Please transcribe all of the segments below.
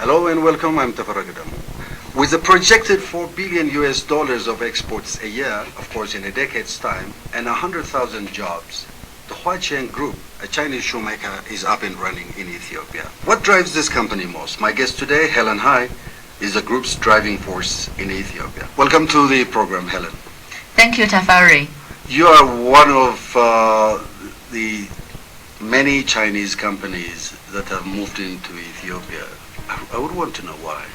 Hello and welcome, I'm Abebe Gelaw. With a projected $4 billion of exports a year, of course in a decade's time, and 100,000 jobs, the Huaqian Group, a Chinese shoemaker, is up and running in Ethiopia. What drives this company most? My guest today, Helen Hai, is the group's driving force in Ethiopia. Welcome to the program, Helen. Thank you, Tafari. You are one of the many Chinese companies that have moved into Ethiopia. I would want to know why.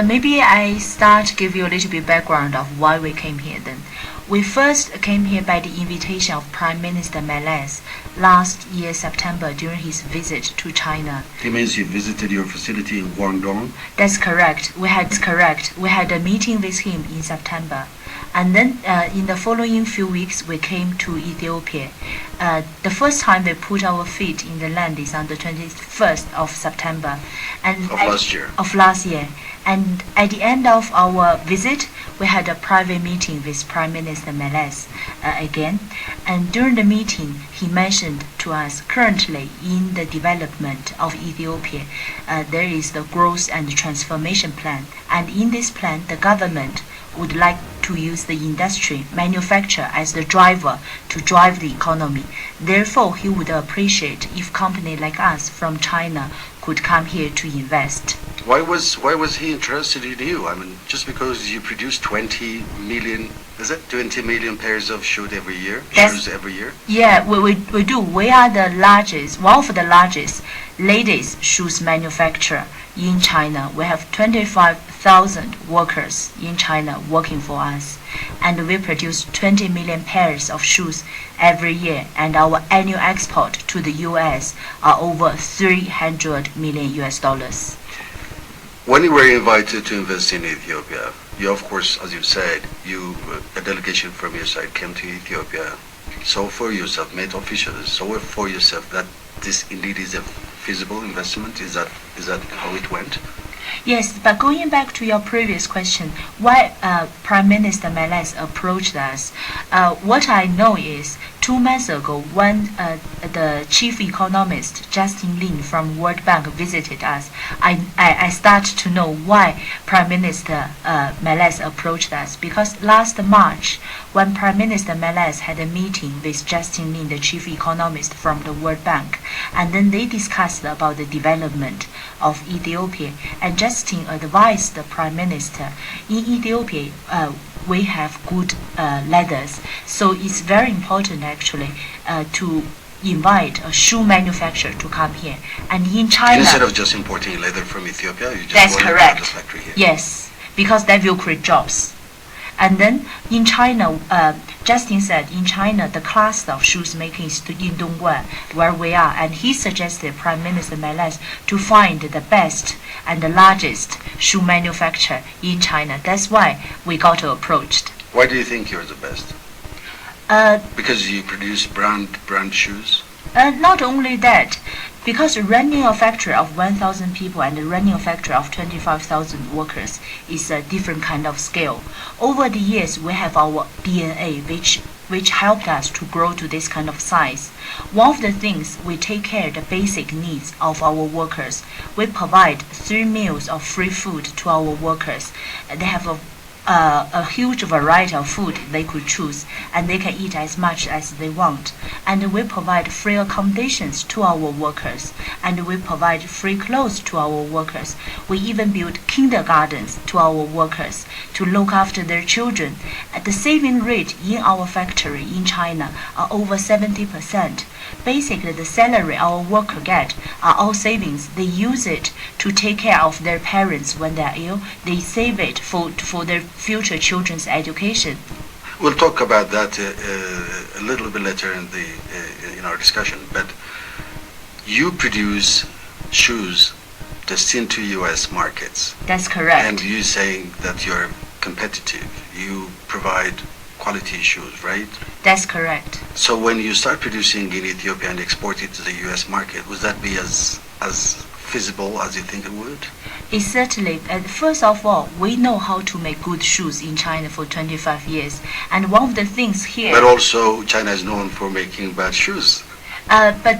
Maybe I start to give you a little bit background of why we came here then. We first came here by the invitation of Prime Minister Meles last year September during his visit to China. It means you visited your facility in Guangdong? That's correct. We had a meeting with him in September. And then in the following few weeks, we came to Ethiopia. The first time we put our feet in the land is on the 21st of September. Of last year. And at the end of our visit, we had a private meeting with Prime Minister Meles again. And during the meeting, he mentioned to us currently in the development of Ethiopia, there is the growth and transformation plan. And in this plan, the government would like to use the industry, manufacture as the driver to drive the economy. Therefore, he would appreciate if company like us from China could come here to invest. Why was he interested in you? I mean, just because you produce 20 million pairs of shoes every year? Yeah, we do. We are one of the largest ladies shoes manufacturer in China. We have 25,000 workers in China working for us, and we produce 20 million pairs of shoes every year, and our annual export to the US are over $300 million. When you were invited to invest in Ethiopia, you, of course, as you said, a delegation from your side came to Ethiopia, saw for yourself, met officials, saw for yourself that this indeed is a feasible investment. Is that how it went? Yes, but going back to your previous question, why Prime Minister Meles approached us, what I know is 2 months ago when the chief economist Justin Lin from World Bank visited us, I started to know why Prime Minister Meles approached us, because last March when Prime Minister Meles had a meeting with Justin Lin, the chief economist from the World Bank, and then they discussed about the development of Ethiopia, and Justin advised the Prime Minister, in Ethiopia we have good leathers, so it's very important actually to invite a shoe manufacturer to come here. And in China, instead of just importing leather from Ethiopia, you just that's want correct. The factory here. Yes, because that will create jobs. And then in China, Justin said in China the cluster of shoes making is in Dongguan, where we are, and he suggested Prime Minister Meles to find the best and the largest shoe manufacturer in China. That's why we got approached. Why do you think you're the best? Because you produce brand shoes? Not only that, because running a factory of 1,000 people and running a factory of 25,000 workers is a different kind of scale. Over the years, we have our DNA, which helped us to grow to this kind of size. One of the things, we take care of the basic needs of our workers. We provide 3 meals of free food to our workers. They have a huge variety of food they could choose, and they can eat as much as they want. And we provide free accommodations to our workers, and we provide free clothes to our workers. We even build kindergartens to our workers to look after their children. The saving rate in our factory in China are over 70%. Basically, the salary our workers get are all savings. They use it to take care of their parents when they are ill. They save it for their future children's education. We'll talk about that a little bit later in our discussion. But you produce shoes destined to U.S. markets. That's correct. And you're saying that you're competitive. You provide quality shoes, right? That's correct. So when you start producing in Ethiopia and export it to the U.S. market, would that be as feasible as you think it would? It's certainly, first of all, we know how to make good shoes in China for 25 years. And one of the things here... But also, China is known for making bad shoes. But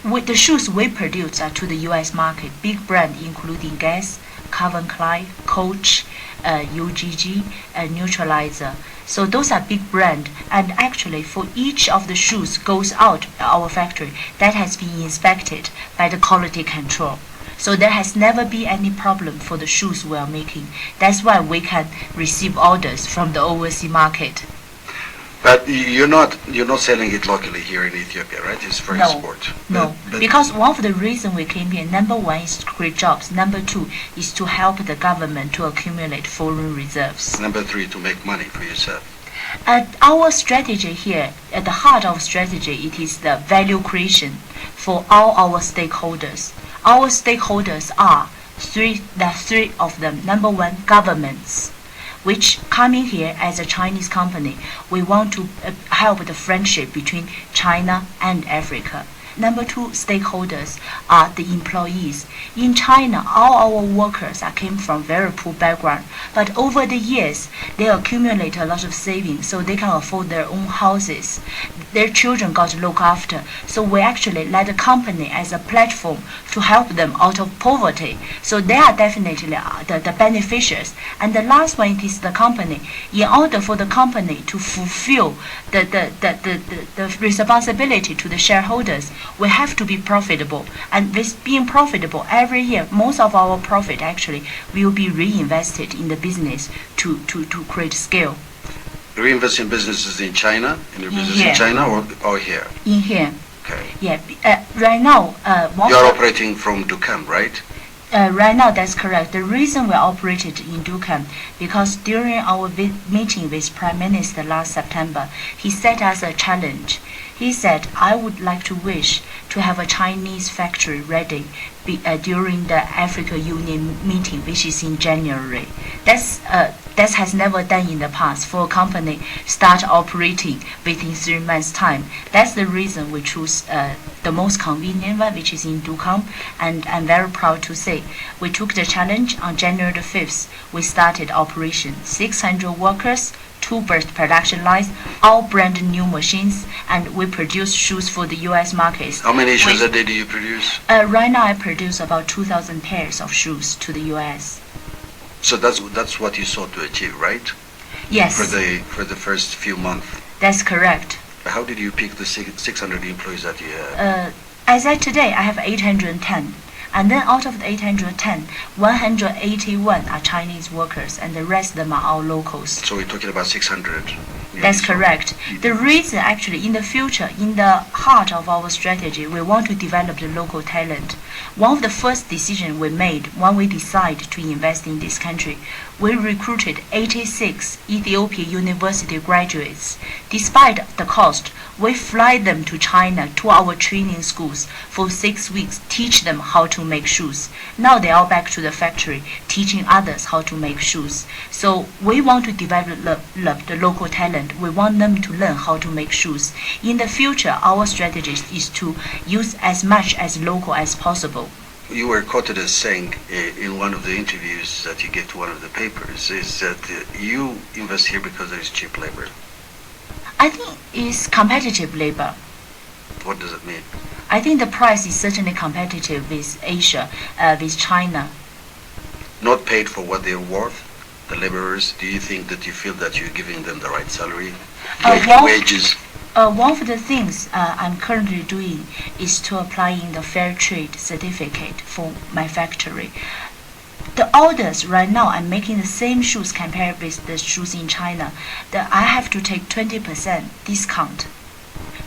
the shoes we produce are to the U.S. market. Big brand including Guess, Calvin Klein, Coach, UGG, Neutralizer. So those are big brand, and actually for each of the shoes goes out our factory that has been inspected by the quality control. So there has never been any problem for the shoes we are making. That's why we can receive orders from the overseas market. But you're not selling it locally here in Ethiopia, right? It's for export. No, because one of the reasons we came here, number one is to create jobs. Number two is to help the government to accumulate foreign reserves. Number three, to make money for yourself. Our strategy here, at the heart of strategy, it is the value creation for all our stakeholders. Our stakeholders are three of them. Number one, governments, which coming here as a Chinese company, we want to help the friendship between China and Africa. Number two, stakeholders are the employees. In China, all our workers came from very poor background, but over the years, they accumulate a lot of savings so they can afford their own houses. Their children got looked after, so we actually let the company as a platform to help them out of poverty. So they are definitely the beneficiaries. And the last one is the company. In order for the company to fulfill the responsibility to the shareholders, we have to be profitable. And with being profitable every year, most of our profit actually will be reinvested in the business to create scale. Reinvest in businesses in China, in your business in China or here? In here. Okay. Yeah. Right now, you are operating from Dukan, right? Right now, that's correct. The reason we operated in Dukan, because during our meeting with Prime Minister last September, he set us a challenge. He said, I would like to wish to have a Chinese factory ready during the Africa Union meeting, which is in January. That has never done in the past for a company start operating within 3 months' time. That's the reason we choose the most convenient one, which is in Dukan. And I'm very proud to say we took the challenge on January the 5th. We started operation. 600 workers, 2 production lines, all brand new machines, and we produce shoes for the U.S. markets. How many shoes a day do you produce? Right now I produce about 2,000 pairs of shoes to the U.S. So that's what you sought to achieve, right? Yes. For the first few months. That's correct. How did you pick the 600 employees that you have? As of today, I have 810. And then out of the 810, 181 are Chinese workers, and the rest of them are all locals. So we're talking about 600. That's correct. The reason actually in the future, in the heart of our strategy, we want to develop the local talent. One of the first decisions we made when we decided to invest in this country, we recruited 86 Ethiopia university graduates. Despite the cost, we fly them to China to our training schools for 6 weeks, teach them how to make shoes. Now they are back to the factory, teaching others how to make shoes. So we want to develop the local talent. We want them to learn how to make shoes. In the future, our strategy is to use as much as local as possible. You were quoted as saying in one of the interviews that you gave to one of the papers is that you invest here because there is cheap labor. I think it's competitive labor. What does it mean? I think the price is certainly competitive with Asia, with China. Not paid for what they're worth, the laborers. Do you think that you feel that you're giving them the right salary, wages? One of the things I'm currently doing is to applying the fair trade certificate for my factory. The orders right now, I'm making the same shoes compared with the shoes in China. I have to take 20% discount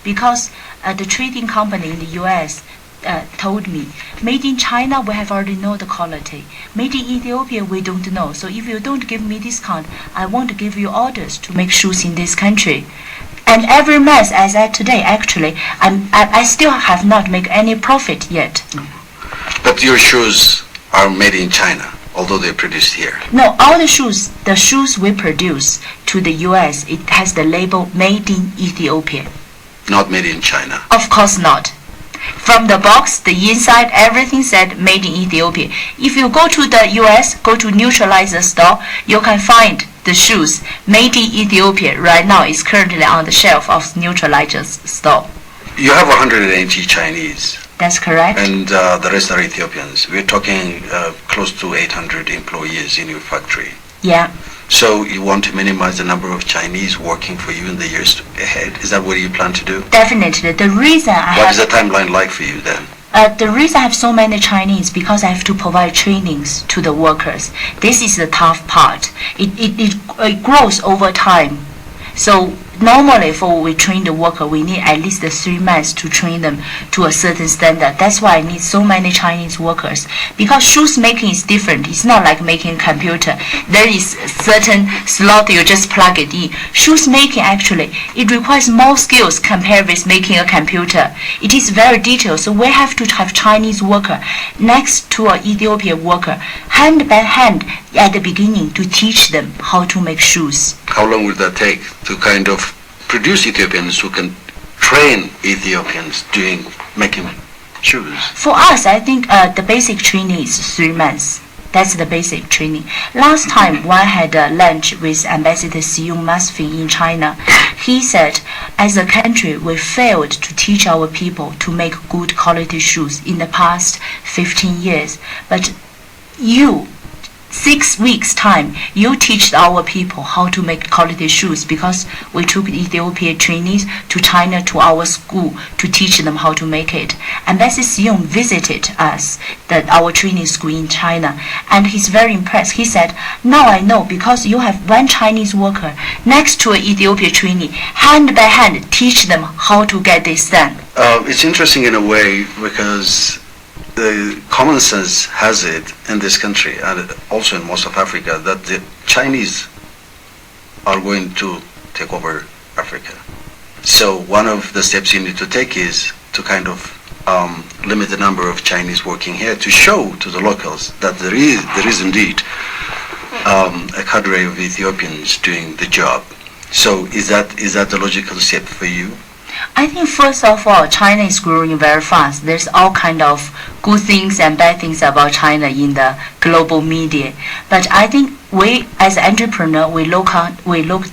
because the trading company in the U.S. Told me, made in China, we have already know the quality. Made in Ethiopia, we don't know. So if you don't give me discount, I won't give you orders to make shoes in this country. And every month, as at today, actually, I still have not made any profit yet. But your shoes are made in China, although they're produced here. No, all the shoes we produce to the U.S., it has the label made in Ethiopia. Not made in China. Of course not. From the box, the inside, everything said made in Ethiopia. If you go to the US, go to Neutralizer store, you can find the shoes made in Ethiopia. Right now, it's currently on the shelf of Neutralizer store. You have 180 Chinese That's correct. And the rest are Ethiopians. We're talking close to 800 employees in your factory. Yeah. So you want to minimize the number of Chinese working for you in the years ahead? Is that what you plan to do? Definitely. The reason What is the timeline like for you then? The reason I have so many Chinese because I have to provide trainings to the workers. This is the tough part. It grows over time. So normally for we train the worker, we need at least 3 months to train them to a certain standard. That's why I need so many Chinese workers. Because shoes making is different. It's not like making a computer. There is certain slot you just plug it in. Shoes making actually, it requires more skills compared with making a computer. It is very detailed. So we have to have Chinese worker next to an Ethiopian worker, hand by hand at the beginning to teach them how to make shoes. How long will that take to kind of produce Ethiopians who can train Ethiopians making shoes? For us, I think the basic training is 3 months. That's the basic training. Last time, when I had a lunch with Ambassador Xiyong Masfin in China, he said, as a country, we failed to teach our people to make good quality shoes in the past 15 years. But you, 6 weeks time, you teach our people how to make quality shoes because we took Ethiopian trainees to China to our school to teach them how to make it. Ambassador Xiyong visited us, our training school in China, and he's very impressed. He said, now I know because you have one Chinese worker next to an Ethiopian trainee, hand by hand teach them how to get this done. It's interesting in a way because the common sense has it in this country and also in most of Africa that the Chinese are going to take over Africa. So one of the steps you need to take is to kind of limit the number of Chinese working here to show to the locals that there is indeed a cadre of Ethiopians doing the job. So is that the logical step for you? I think first of all, China is growing very fast. There's all kind of good things and bad things about China in the global media. But I think we, as an entrepreneur, we look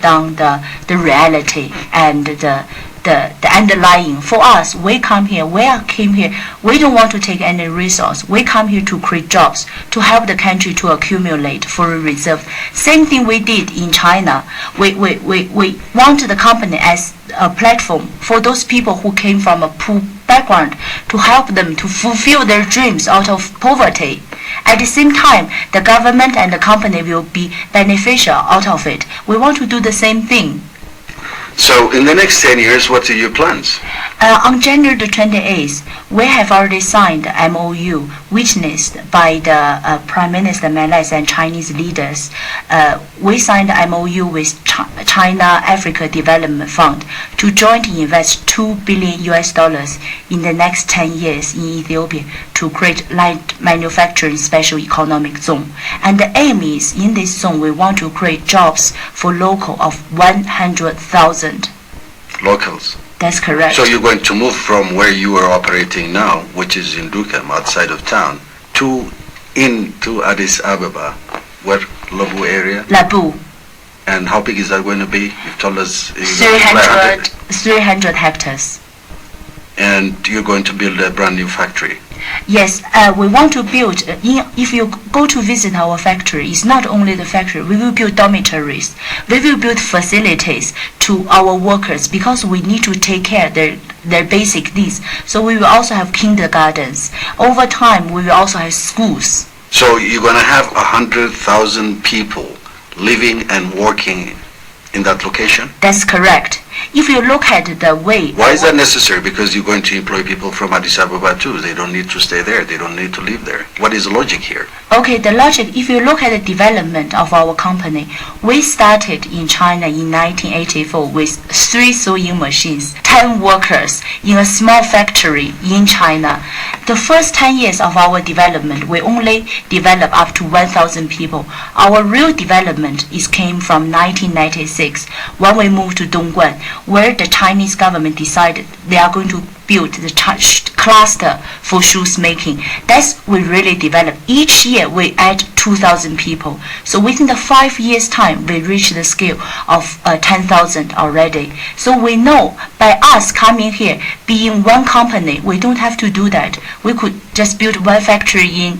down the reality and the underlying. For us, we came here, we don't want to take any resource. We come here to create jobs, to help the country to accumulate foreign reserve. Same thing we did in China. We want the company as a platform for those people who came from a poor background to help them to fulfill their dreams out of poverty. At the same time, the government and the company will be beneficial out of it. We want to do the same thing. So in the next 10 years, what are your plans? On January the 28th, we have already signed the MOU witnessed by the Prime Minister Malay's and Chinese leaders. We signed the MOU with China Africa Development Fund to jointly invest $2 billion in the next 10 years in Ethiopia to create light manufacturing special economic zone. And the aim is, in this zone, we want to create jobs for local of 100,000. Locals? That's correct. So you're going to move from where you are operating now, which is in Dukem, outside of town, into Addis Ababa, where Labu area? Labu. And how big is that going to be? You've told us 300 hectares. And you're going to build a brand new factory? Yes, we want to build, if you go to visit our factory, it's not only the factory, we will build dormitories, we will build facilities to our workers because we need to take care of their basic needs. So we will also have kindergartens. Over time, we will also have schools. So you're going to have 100,000 people living and working in that location? That's correct. If you look at the way... Why is that necessary? Because you're going to employ people from Addis Ababa too. They don't need to stay there. They don't need to live there. What is the logic here? Okay, the logic, if you look at the development of our company, we started in China in 1984 with 3 sewing machines, 10 workers in a small factory in China. The first 10 years of our development, we only developed up to 1,000 people. Our real development came from 1996 when we moved to Dongguan, where the Chinese government decided they are going to build the cluster for shoes making. That's we really develop. Each year we add 2,000 people. So within the 5 years time, we reach the scale of 10,000 already. So we know by us coming here, being one company, we don't have to do that. We could just build one factory in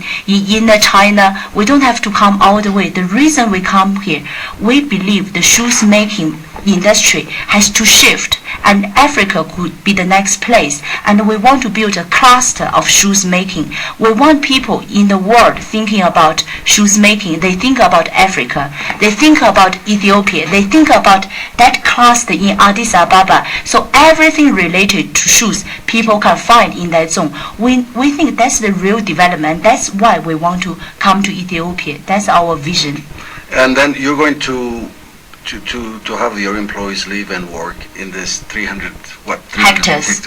China. We don't have to come all the way. The reason we come here, we believe the shoes making industry has to shift, and Africa could be the next place, and we want to build a cluster of shoes making. We want people in the world thinking about shoes making. They think about Africa, they think about Ethiopia, they think about that cluster in Addis Ababa. So everything related to shoes people can find in that zone. We think that's the real development. That's why we want to come to Ethiopia. That's our vision. And then you're going to have your employees live and work in this 300 hectares.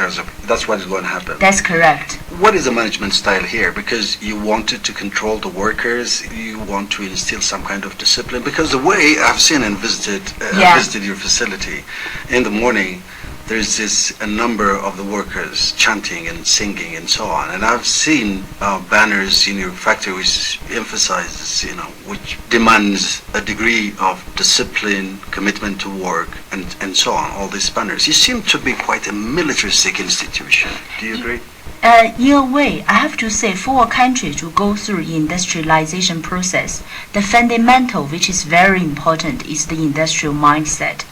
That's what is going to happen. That's correct. What is the management style here? Because you wanted to control the workers, you want to instill some kind of discipline. Because the way I've seen and visited your facility in the morning, there's a number of the workers chanting and singing and so on. And I've seen banners in your factory which emphasizes, which demands a degree of discipline, commitment to work, and so on, all these banners. You seem to be quite a militaristic institution. Do you agree? In a way, I have to say, for a country to go through industrialization process, the fundamental, which is very important, is the industrial mindset.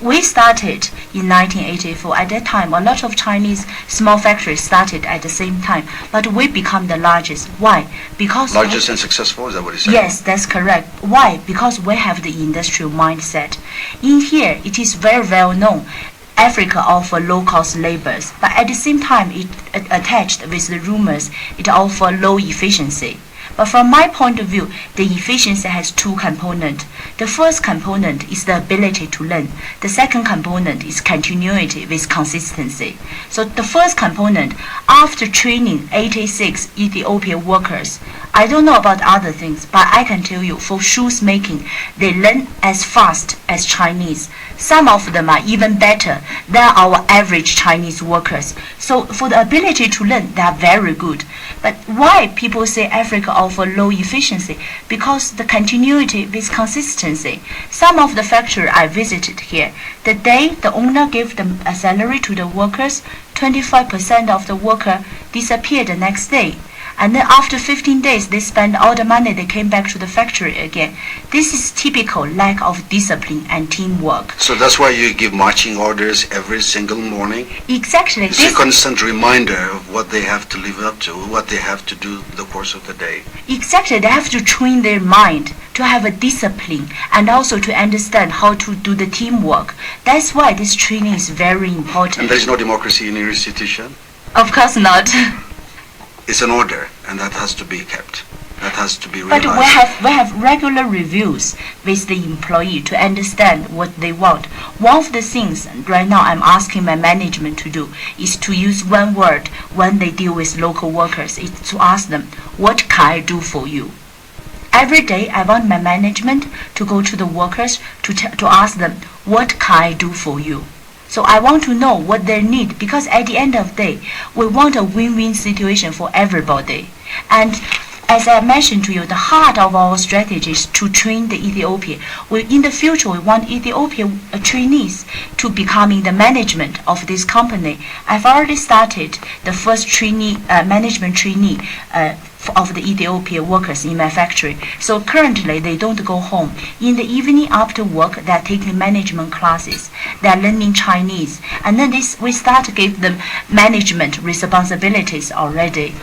We started in 1984. At that time, a lot of Chinese small factories started at the same time, but we become the largest. Why? Because largest and successful, is that what you said? Yes, that's correct. Why? Because we have the industrial mindset. In here, it is very well known. Africa offer low-cost labors, but at the same time, it attached with the rumors, it offer low efficiency. But from my point of view, the efficiency has two components. The first component is the ability to learn. The second component is continuity with consistency. So the first component, after training 86 Ethiopian workers, I don't know about other things, but I can tell you, for shoes making, they learn as fast as Chinese. Some of them are even better than our average Chinese workers. So for the ability to learn, they are very good. But why people say Africa offer low efficiency? Because the continuity with consistency. Some of the factory I visited here, the day the owner gave them a salary to the workers, 25% of the worker disappeared the next day. And then after 15 days, they spent all the money, they came back to the factory again. This is typical lack of discipline and teamwork. So that's why you give marching orders every single morning? Exactly. It's a constant reminder of what they have to live up to, what they have to do in the course of the day. Exactly. They have to train their mind to have a discipline and also to understand how to do the teamwork. That's why this training is very important. And there is no democracy in your institution? Of course not. It's an order, and that has to be kept. That has to be realized. But we have regular reviews with the employee to understand what they want. One of the things right now I'm asking my management to do is to use one word when they deal with local workers. It's to ask them, what can I do for you? Every day I want my management to go to the workers to ask them, what can I do for you? So I want to know what they need, because at the end of the day, we want a win-win situation for everybody. And as I mentioned to you, the heart of our strategy is to train the Ethiopian. In the future, we want Ethiopian trainees to become in the management of this company. I've already started the first management trainee of the Ethiopian workers in my factory. So currently they don't go home. In the evening after work, they are taking management classes. They are learning Chinese. And then we start to give them management responsibilities already.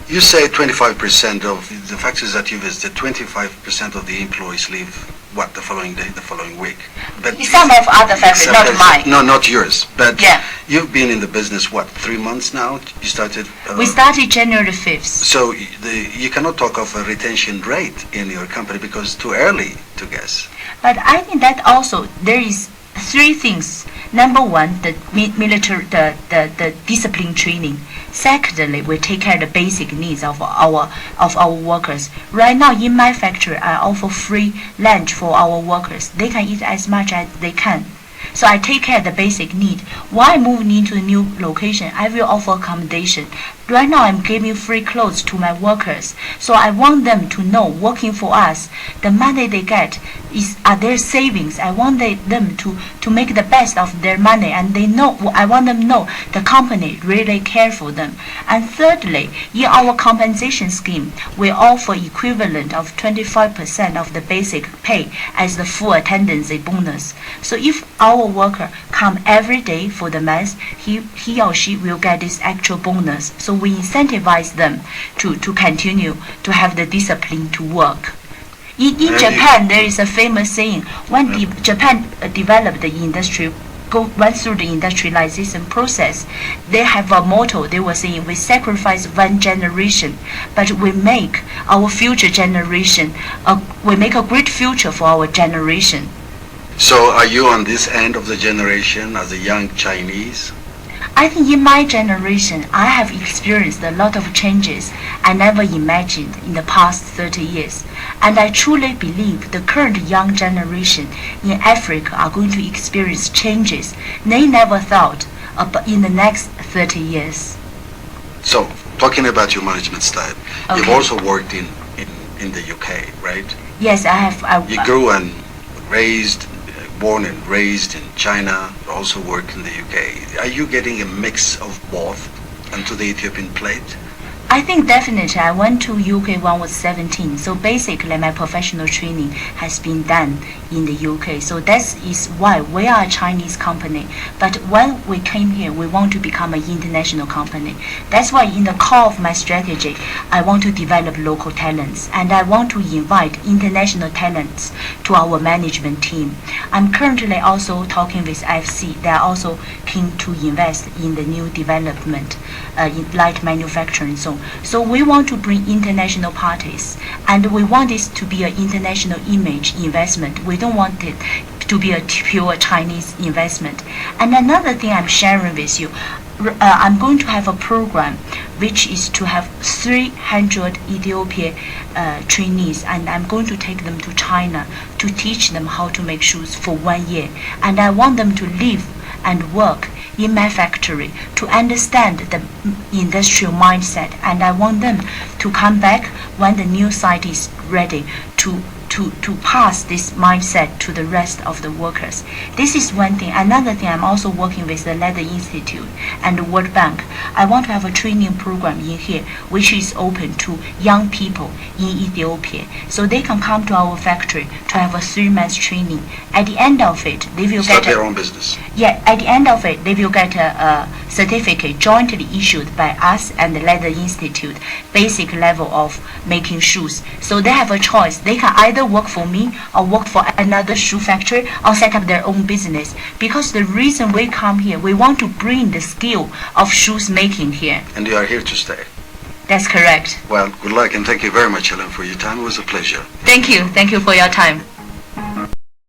You say 25% of the factories that you visited, 25% of the employees leave, the following day, the following week? But some of other factories, not mine. No, not yours. But yeah. You've been in the business, 3 months now? You started? We started January 5th. So you cannot talk of a retention rate in your company because it's too early to guess. But I think that also there is 3 things. Number one, the military, the discipline training. Secondly, we take care of the basic needs of our workers. Right now, in my factory, I offer free lunch for our workers. They can eat as much as they can. So I take care of the basic need. While moving into a new location, I will offer accommodation. Right now, I'm giving free clothes to my workers. So I want them to know, working for us, the money they get are their savings. I want them to make the best of their money, and I want them to know the company really care for them. And thirdly, in our compensation scheme, we offer equivalent of 25% of the basic pay as the full attendance bonus. So if our worker come every day for the month, he or she will get this actual bonus. So we incentivize them to continue to have the discipline to work. In Japan, there is a famous saying, when Japan developed the industry, went through the industrialization process, they have a motto. They were saying, we sacrifice one generation, but we make our future generation, we make a great future for our generation. So are you on this end of the generation as a young Chinese? I think in my generation, I have experienced a lot of changes I never imagined in the past 30 years. And I truly believe the current young generation in Africa are going to experience changes they never thought about in the next 30 years. So, talking about your management style, Okay. you've also worked in the UK, right? Yes, I have. You grew and born and raised in China, also worked in the UK. Are you getting a mix of both onto the Ethiopian plate? I think definitely I went to UK when I was 17. So basically my professional training has been done in the UK. So that is why we are a Chinese company. But when we came here, we want to become an international company. That's why in the core of my strategy, I want to develop local talents. And I want to invite international talents to our management team. I'm currently also talking with FC. They are also keen to invest in the new development, in light manufacturing. So we want to bring international parties, and we want this to be an international image investment. We don't want it to be a pure Chinese investment. And another thing I'm sharing with you, I'm going to have a program which is to have 300 Ethiopian trainees, and I'm going to take them to China to teach them how to make shoes for 1 year. And I want them to live and work in my factory to understand the industrial mindset, and I want them to come back when the new site is ready to pass this mindset to the rest of the workers. This is one thing. Another thing, I'm also working with the Leather Institute and the World Bank. I want to have a training program in here which is open to young people in Ethiopia, so they can come to our factory to have a 3-month training. At the end of it, they will Start their own business. Yeah, at the end of it, they will get a certificate jointly issued by us and the Leather Institute, basic level of making shoes. So they have a choice. They can either work for me or work for another shoe factory or set up their own business. Because the reason we come here, we want to bring the skill of shoes making here. And you are here to stay. That's correct. Well, good luck, and thank you very much, Helen, for your time. It was a pleasure. Thank you. Thank you for your time.